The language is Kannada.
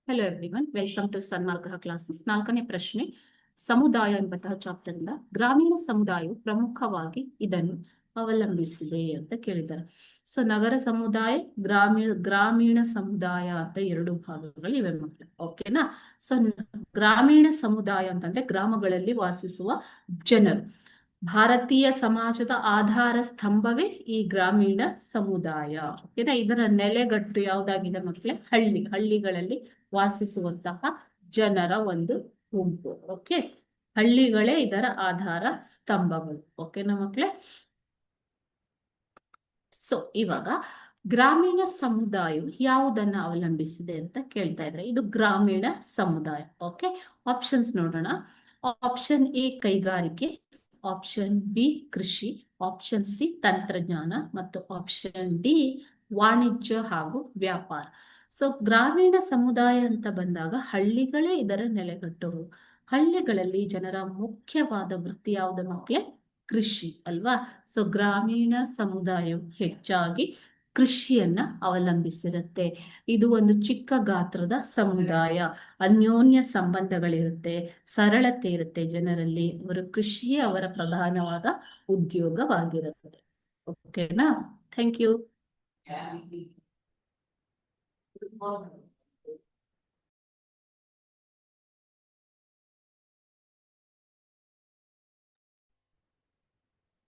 Hello everyone, welcome to Sanmarga classes. 4ನೇ ಪ್ರಶ್ನೆ, ಸಮುದಾಯ ಎಂಬಂತಹ ಚಾಪ್ಟರ್ ಇಂದ ಗ್ರಾಮೀಣ ಸಮುದಾಯವು ಪ್ರಮುಖವಾಗಿ ಇದನ್ನು ಅವಲಂಬಿಸಿದೆ ಅಂತ ಕೇಳಿದ್ದಾರೆ. ಸೊ ನಗರ ಸಮುದಾಯ, ಗ್ರಾಮೀಣ ಸಮುದಾಯ ಅಂತ ಎರಡು ಭಾಗಗಳು ಇವೆ ಮಕ್ಕಳು. ಓಕೆನಾ? ಸೊ ಗ್ರಾಮೀಣ ಸಮುದಾಯ ಅಂತಂದ್ರೆ ಗ್ರಾಮಗಳಲ್ಲಿ ವಾಸಿಸುವ ಜನರು. ಭಾರತೀಯ ಸಮಾಜದ ಆಧಾರ ಸ್ತಂಭವೇ ಈ ಗ್ರಾಮೀಣ ಸಮುದಾಯ. ಓಕೆನಾ? ಇದರ ನೆಲೆಗಟ್ಟು ಯಾವ್ದಾಗಿದೆ ಮಕ್ಕಳೇ? ಹಳ್ಳಿಗಳಲ್ಲಿ ವಾಸಿಸುವಂತಹ ಜನರ ಒಂದು ಗುಂಪು. ಓಕೆ, ಹಳ್ಳಿಗಳೇ ಇದರ ಆಧಾರ ಸ್ತಂಭಗಳು. ಓಕೆನಾ ಮಕ್ಕಳೇ? ಸೊ ಇವಾಗ ಗ್ರಾಮೀಣ ಸಮುದಾಯವು ಯಾವುದನ್ನ ಅವಲಂಬಿಸಿದೆ ಅಂತ ಕೇಳ್ತಾ ಇದ್ರೆ, ಇದು ಗ್ರಾಮೀಣ ಸಮುದಾಯ. ಓಕೆ, ಆಪ್ಷನ್ಸ್ ನೋಡೋಣ. ಆಪ್ಷನ್ ಎ ಕೈಗಾರಿಕೆ, ಆಪ್ಷನ್ ಬಿ ಕೃಷಿ, ಆಪ್ಷನ್ ಸಿ ತಂತ್ರಜ್ಞಾನ ಮತ್ತು ಆಪ್ಷನ್ ಡಿ ವಾಣಿಜ್ಯ ಹಾಗೂ ವ್ಯಾಪಾರ. ಸೊ ಗ್ರಾಮೀಣ ಸಮುದಾಯ ಅಂತ ಬಂದಾಗ ಹಳ್ಳಿಗಳೇ ಇದರ ನೆಲೆಗಟ್ಟು. ಹಳ್ಳಿಗಳಲ್ಲಿ ಜನರ ಮುಖ್ಯವಾದ ವೃತ್ತಿ ಯಾವುದು ಮಕ್ಕಳೇ? ಕೃಷಿ ಅಲ್ವಾ? ಸೊ ಗ್ರಾಮೀಣ ಸಮುದಾಯವು ಹೆಚ್ಚಾಗಿ ಕೃಷಿಯನ್ನ ಅವಲಂಬಿಸಿರುತ್ತೆ. ಇದು ಒಂದು ಚಿಕ್ಕ ಗಾತ್ರದ ಸಮುದಾಯ, ಅನ್ಯೋನ್ಯ ಸಂಬಂಧಗಳಿರುತ್ತೆ, ಸರಳತೆ ಇರುತ್ತೆ ಜನರಲ್ಲಿ. ಅವರು ಕೃಷಿಯೇ ಅವರ ಪ್ರಧಾನವಾದ ಉದ್ಯೋಗವಾಗಿರುತ್ತೆ. ಓಕೆನಾ? Thank you.